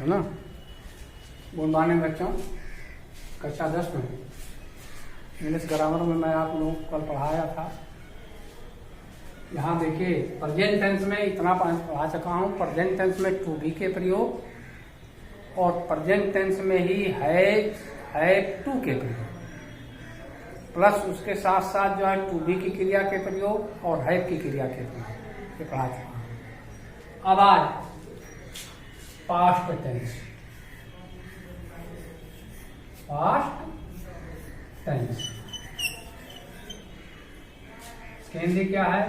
है ना। Good morning बच्चों, कक्षा 10 में इंग्लिश ग्रामर में मैं आप लोगों को कल पढ़ाया था। यहाँ देखिए प्रेजेंट टेंस में इतना पढ़ा चुका हूँ। प्रेजेंट टेंस में टू बी के प्रयोग और प्रेजेंट टेंस में ही है टू के प्रयोग, प्लस उसके साथ साथ जो है टू बी की क्रिया के प्रयोग और हैव की क्रिया के प्रयोग ये पढ़ा चुका हूँ। अब आज पास्ट टेंस। पास्ट टेंस इसके हिंदी क्या है?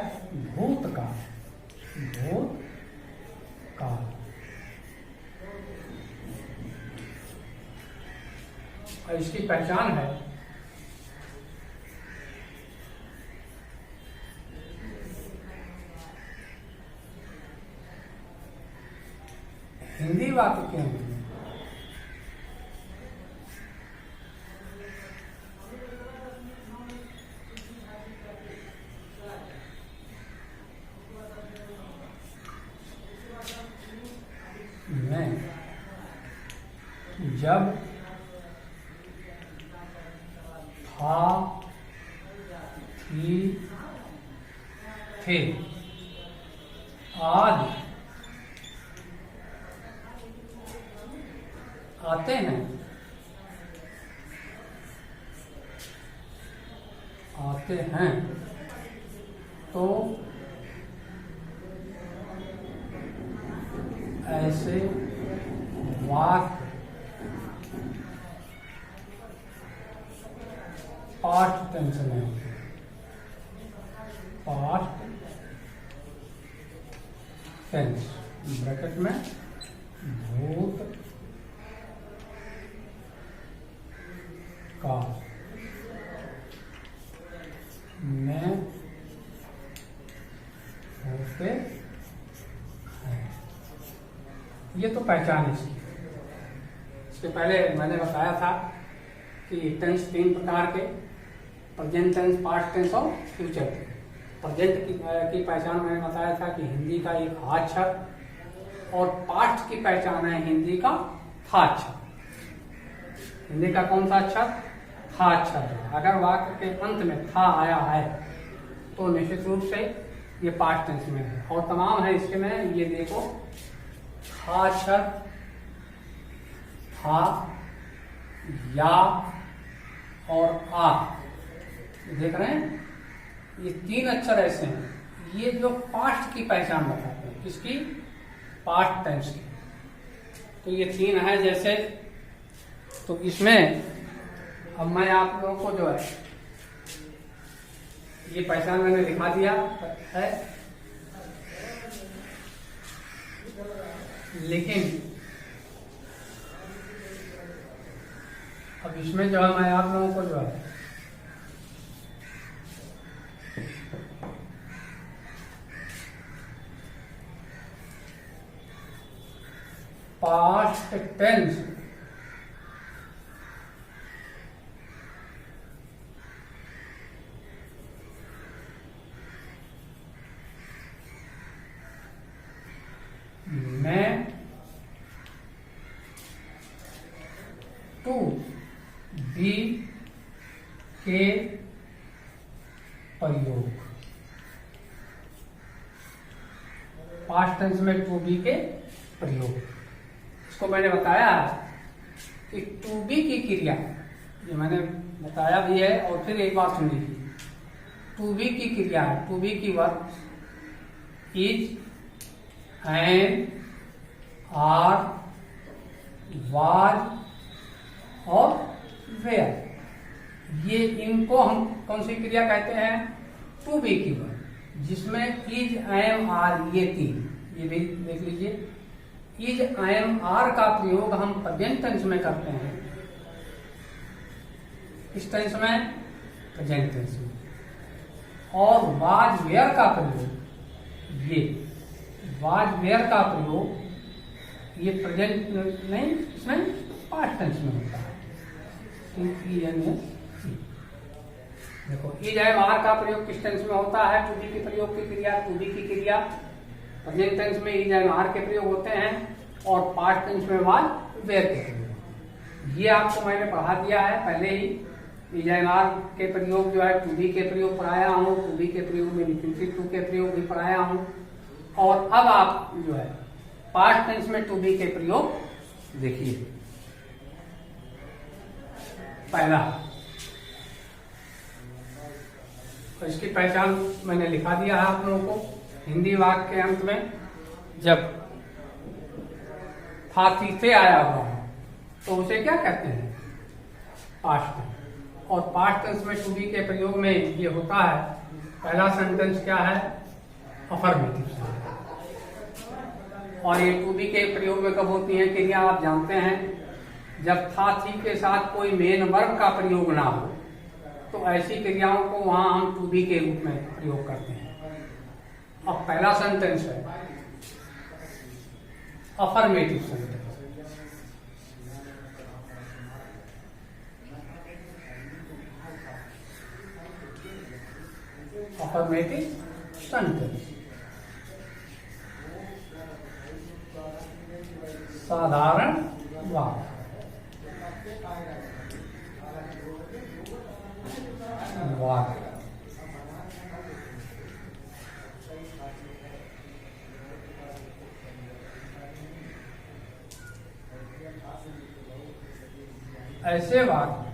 भूतकाल। भूतकाल। और इसकी पहचान है हिंदी वाक्य के अंदर में जब था, थी, थे, आज, आते हैं, आते हैं, तो ऐसे वाक्य पास्ट टेंस में होते हैं। पास्ट टेंस ब्रैकेट में भूत काल में होते हैं। ये तो पहचान इसकी। इसके पहले मैंने बताया था कि टेंस तीन प्रकार के, प्रेजेंट टेंस, पास्ट टेंस और फ्यूचर टेंस। प्रेजेंट की पहचान मैंने बताया था कि हिंदी का एक हा अक्षर, और पास्ट की पहचान है हिंदी का था अक्षर। हिंदी का कौन सा अक्षर? था अक्षर है। अगर वाक्य के अंत में था आया है तो निश्चित रूप से ये पास्ट टेंस में है। और तमाम है इसके में, ये देखो था अक्षर, था, या और आ, देख रहे हैं ये तीन अक्षर ऐसे हैं ये जो पास्ट की पहचान बताते हैं। किसकी? पास्ट टेंस की। तो ये तीन है जैसे, तो इसमें अब मैं आप लोगों को जो है ये पहचान मैंने लिखा दिया है, लेकिन अब इसमें जो है मैं आप लोगों को जो है पास्ट टेंस में टू बी के प्रयोग। पास्ट टेंस में टू बी के प्रयोग, इसको मैंने बताया कि टू बी की क्रिया, ये मैंने बताया भी है और फिर एक बात सुन लीजिए। टू बी की क्रिया है, टू बी की verb is, and, are, was और वेयर। ये इनको हम कौन सी क्रिया कहते हैं? टू बी की वर्ब, जिसमें इज, एम, आर ये तीन, ये भी देख लीजिए। इज, एम, आर का प्रयोग हम प्रेजेंट टेंस में करते हैं। किस टेंस में? प्रेजेंट टेंस में। और वाज, वेयर का प्रयोग, ये वाज, वेयर का प्रयोग ये प्रेजेंट नहीं, इसमें पास्ट टेंस में होता है। देखो इज, एम, आर का प्रयोग किस टेंस में होता है? टू बी के प्रयोग की क्रिया, टू बी की क्रिया प्रेजेंट टेंस में इज, एम, आर के प्रयोग होते हैं। और पास्ट टेंस में वाज वेयर के प्रयोग। ये आपको मैंने पढ़ा दिया है पहले ही। इजएनआर के प्रयोग जो है टू बी के प्रयोग पढ़ाया हूँ, टू बी के प्रयोग में इन्फिनिटिव टू के प्रयोग भी पढ़ाया हूँ। और अब आप जो है पास्ट टेंस में टू बी के प्रयोग देखिए। पहला, तो इसकी पहचान मैंने लिखा दिया है आप लोगों को। हिंदी वाक्य के अंत में जब था थी से आया हुआ है तो उसे क्या कहते हैं? Past tense. और पास्ट टेंस में टू बी के प्रयोग में ये होता है, पहला सेंटेंस क्या है? Affirmative sentence. और ये टू बी के प्रयोग में कब होती है क्रिया? आप जानते हैं, जब था थी के साथ कोई मेन वर्ब का प्रयोग ना हो तो ऐसी क्रियाओं को वहां हम टू बी के रूप में प्रयोग करते हैं। अब पहला सेंटेंस है अफर्मेटिव सेंटेंस। अफर्मेटिव सेंटेंस साधारण वाक्य। ऐसे वाक्य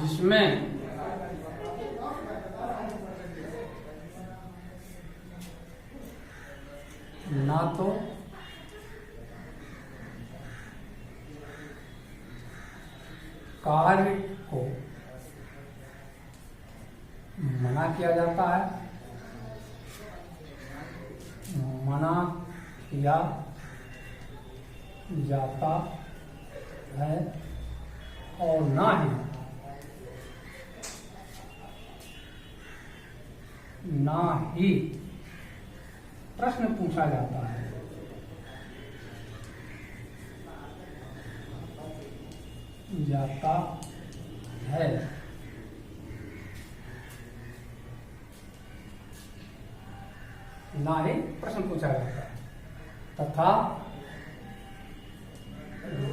जिसमें ना तो कार्य को मना किया जाता है, मना किया जाता है, और ना ही प्रश्न पूछा जाता है। ना ही प्रश्न पूछा जाता है तथा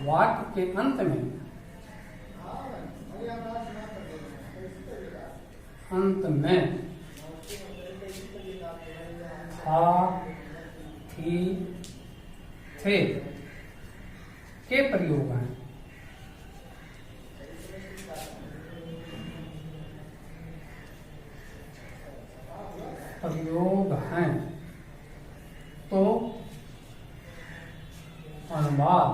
वाक्य के अंत में था थी थे के प्रयोग हैं। तो अनुवाद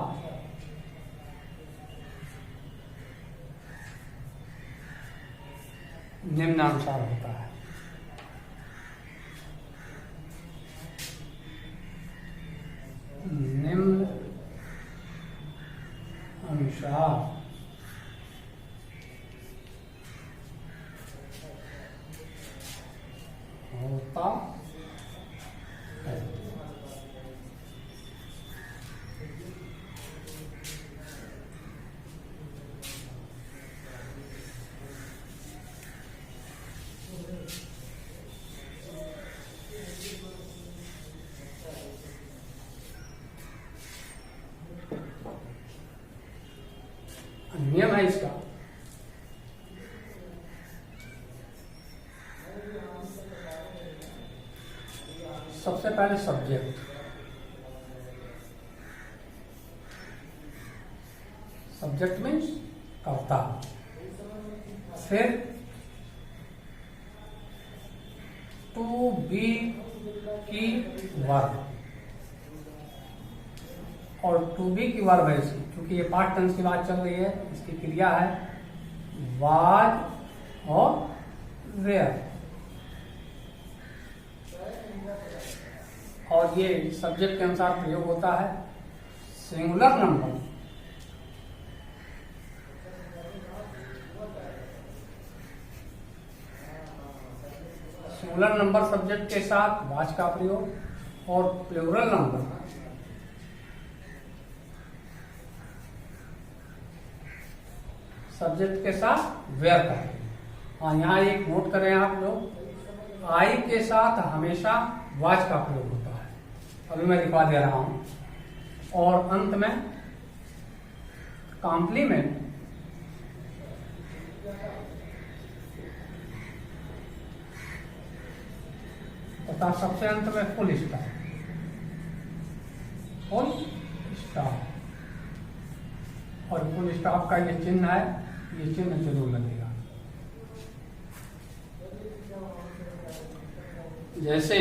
निम्नानुसार होता है। निम्न अनुसार होता है। नियम है इसका, सबसे पहले सब्जेक्ट, सब्जेक्ट मीन्स कर्ता, फिर टू बी की वर्ब, और टू बी की वर्ब है इसकी, क्योंकि ये पास्ट टेंस की बात चल रही है, इसकी क्रिया है वाज और वेयर। और ये सब्जेक्ट के अनुसार प्रयोग होता है। सिंगुलर नंबर सब्जेक्ट के साथ वाज का प्रयोग, और प्लूरल नंबर सब्जेक्ट के साथ वेयर का प्रयोग। हाँ, यहाँ एक नोट करें आप लोग, आई के साथ हमेशा वाज का प्रयोग होता है। अभी मैं लिखवा दे रहा हूं। और अंत में कॉम्प्लीमेंट तथा सबसे अंत में फुल स्टॉप। फुल स्टॉप, और फुल स्टॉप का ये चिन्ह है, ये चिन्ह जरूर लगेगा। जैसे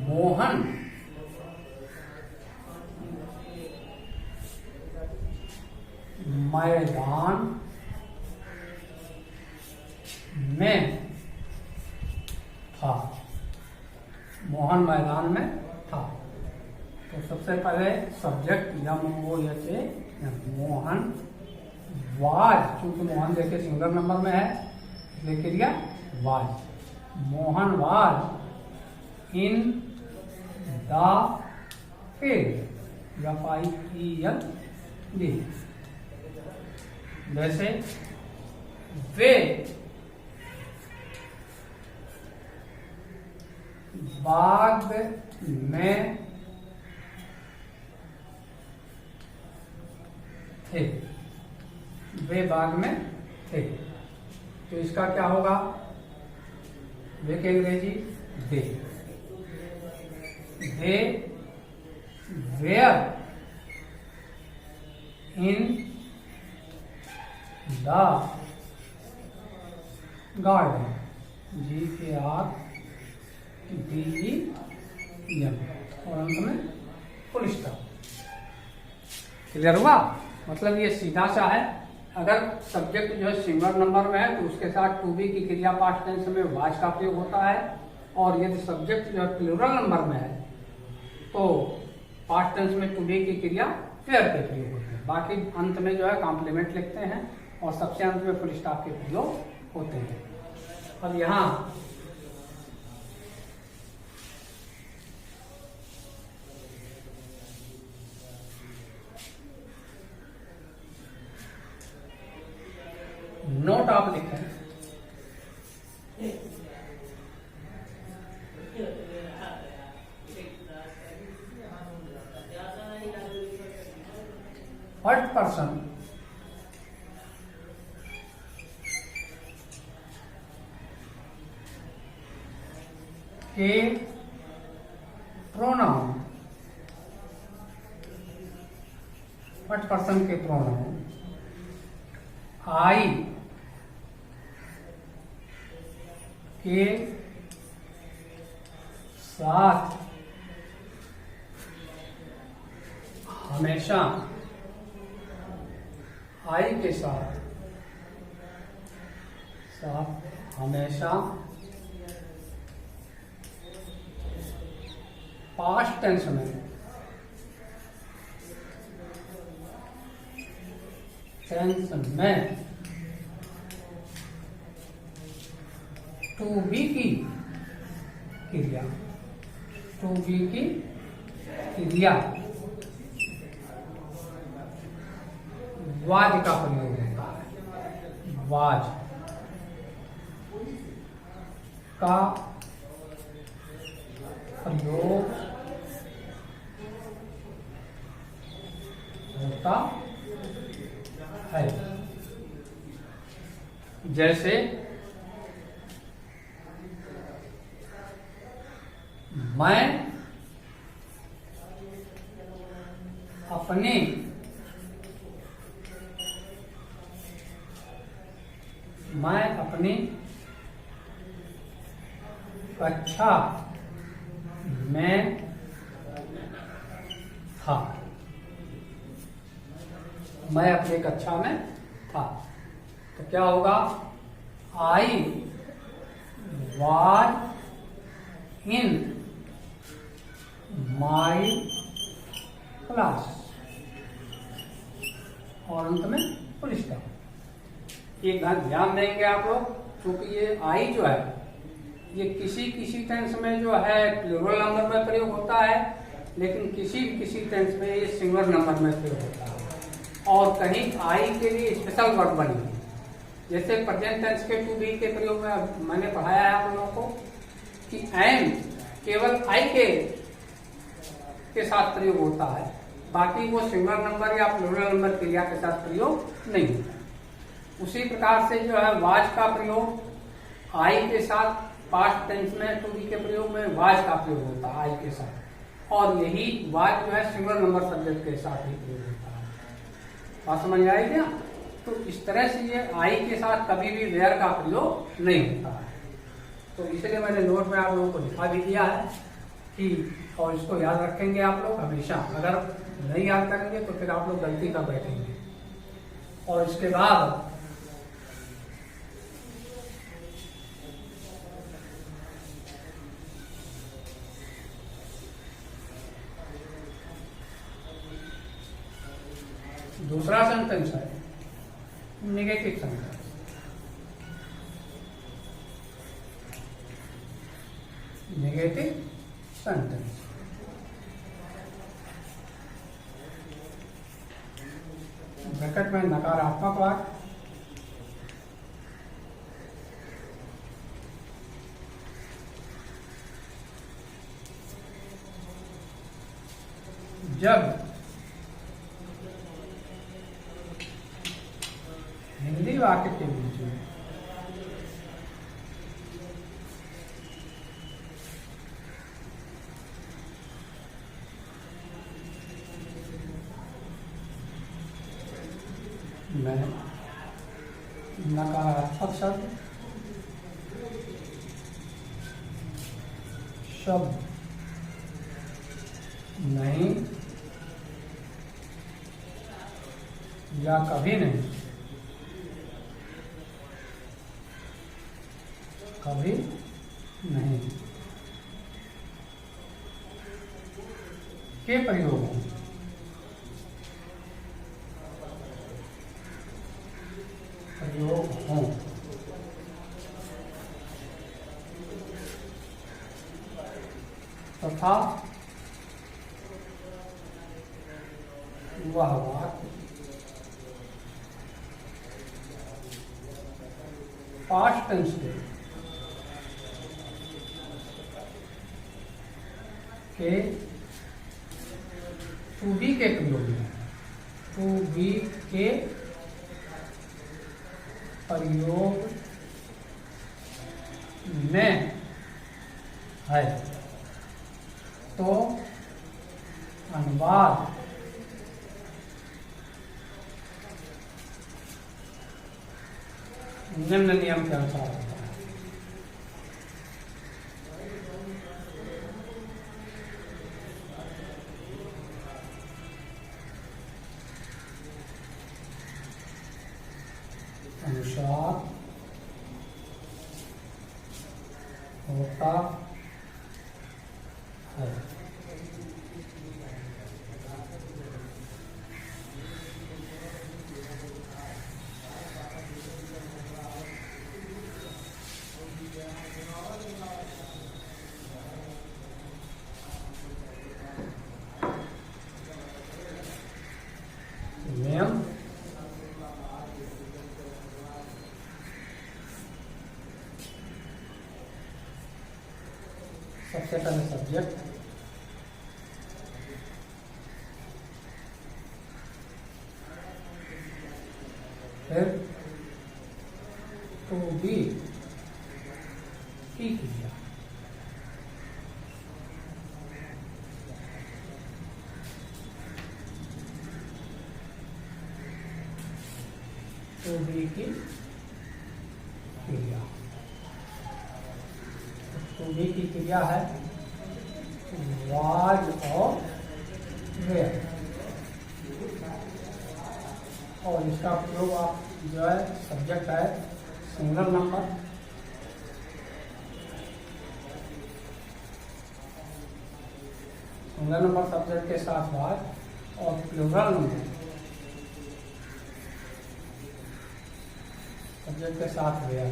मोहन मैदान में था। मोहन मैदान में था। तो सबसे पहले सब्जेक्ट मोहन वाज, चूंकि मोहन देखिए सिंगल नंबर में है इसलिए क्रिया was. Mohan was in the field, FIELD। जैसे वे बाग में थे। वे बाग में थे, तो इसका क्या होगा? वे के अंग्रेजी they. They were in the garden, GARDEN, और अंत में फुल स्टॉप। क्लियर हुआ? मतलब ये सीधा सा है। अगर सब्जेक्ट जो है सिंगल नंबर में है तो उसके साथ टू बी की क्रिया पास्ट टेंस में वाज का प्रयोग होता है, और यदि सब्जेक्ट जो है प्लूरल नंबर में है तो पास्ट टेंस में टू बी की क्रिया वेयर के प्रयोग होते हैं। बाकी अंत में जो है कॉम्प्लीमेंट लिखते हैं और सबसे अंत में फुल स्टॉप के प्रयोग होते हैं। अब यहाँ नोट आप लिखें, थर्ड पर्सन के प्रोनाउन, थर्ड पर्सन के प्रोनाउन आई के साथ हमेशा, आई के साथ हमेशा पास्ट टेंस में टू बी की क्रिया, टू बी की क्रिया वाज का प्रयोग होता है। वाज का प्रयोग होता है। जैसे मैं अपने कक्षा में था। मैं अपनी कक्षा में था। तो क्या होगा, I was in my class, और अंत में फुल स्टॉप। एक ध्यान देंगे आप लोग, क्योंकि ये आई जो है ये किसी टेंस में जो है प्लूरल नंबर में प्रयोग होता है, लेकिन किसी टेंस में ये सिंगुलर नंबर में प्रयोग होता है। और कहीं आई के लिए स्पेशल वर्ब बनी है, जैसे प्रेजेंट टेंस के टू बी के प्रयोग में मैंने पढ़ाया है आप लोगों को कि एम केवल आई के साथ प्रयोग होता है, बाकी वो सिंगुलर नंबर या प्लूरल नंबर क्रिया के साथ प्रयोग नहीं होता। उसी प्रकार से जो है वाज का प्रयोग आई के साथ, पास्ट टेंस में टू बी के प्रयोग में वाज का प्रयोग होता है आई के साथ, और यही वाज जो है सिंगुलर नंबर सब्जेक्ट के साथ ही प्रयोग होता है। बात समझ में आई क्या? तो इस तरह से ये आई के साथ कभी भी वेयर का प्रयोग नहीं होता है। तो इसलिए मैंने नोट में आप लोगों को लिखा भी दिया है कि, और इसको याद रखेंगे आप लोग हमेशा। अगर नहीं याद करेंगे तो फिर आप लोग गलती कर बैठेंगे। और इसके बाद दूसरा सेंटेंस है negative sentence. Negative sentence bracket में नकारात्मक वाक्य, जब हिंदी वाक्य के बीच में मैं नकारात्मक शब्द नहीं या कभी नहीं, कभी नहीं के प्रयोग हों तथा वह वाक्य पास्ट टेंस के टू बी के प्रयोग में, टू बी के प्रयोग में है, तो अनुवाद निम्न नियम के अनुसार होता है। अनुसार होता है। नियम सबसे पहले सब्जेक्ट, फिर टू बी की क्रिया, टू बी की क्रिया, टू बी की क्रिया है वाज और वेयर। और इसका प्रयोग आप जो है सब्जेक्ट है सिंगल नंबर, सब्जेक्ट के साथ बाद और प्लूरल नंबर सब्जेक्ट के साथ वेयर,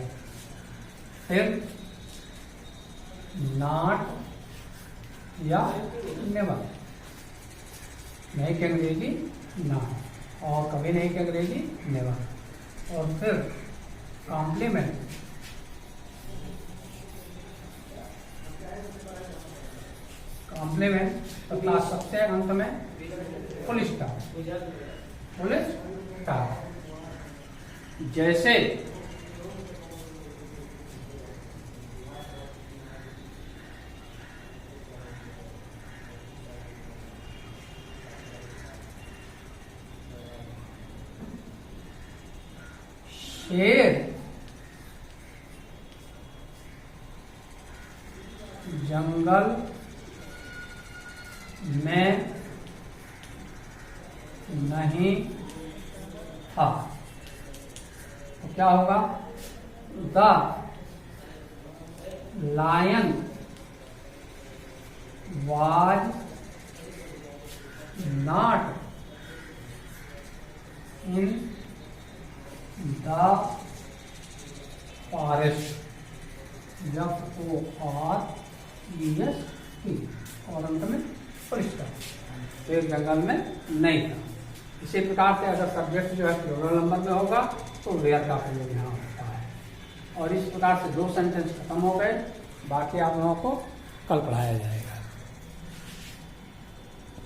फिर नॉट या नेवर, नहीं के अंग्रेजी नॉट और कभी नहीं के अंग्रेजी नेवर, और फिर कॉम्प्लीमेंट, तथा सबसे अंत में फुल स्टॉप। जैसे शेर जंगल में नहीं था, तो क्या होगा? The lion was not in the forest, FOREST और अंत में फॉरेस्ट, एक जंगल में नहीं था। इसी प्रकार से अगर सब्जेक्ट जो है प्लूरल नंबर में होगा तो वेयर का प्रयोग यहाँ होता है। और इस प्रकार से 2 सेंटेंस खत्म हो गए, बाकी आप लोगों को कल पढ़ाया जाएगा।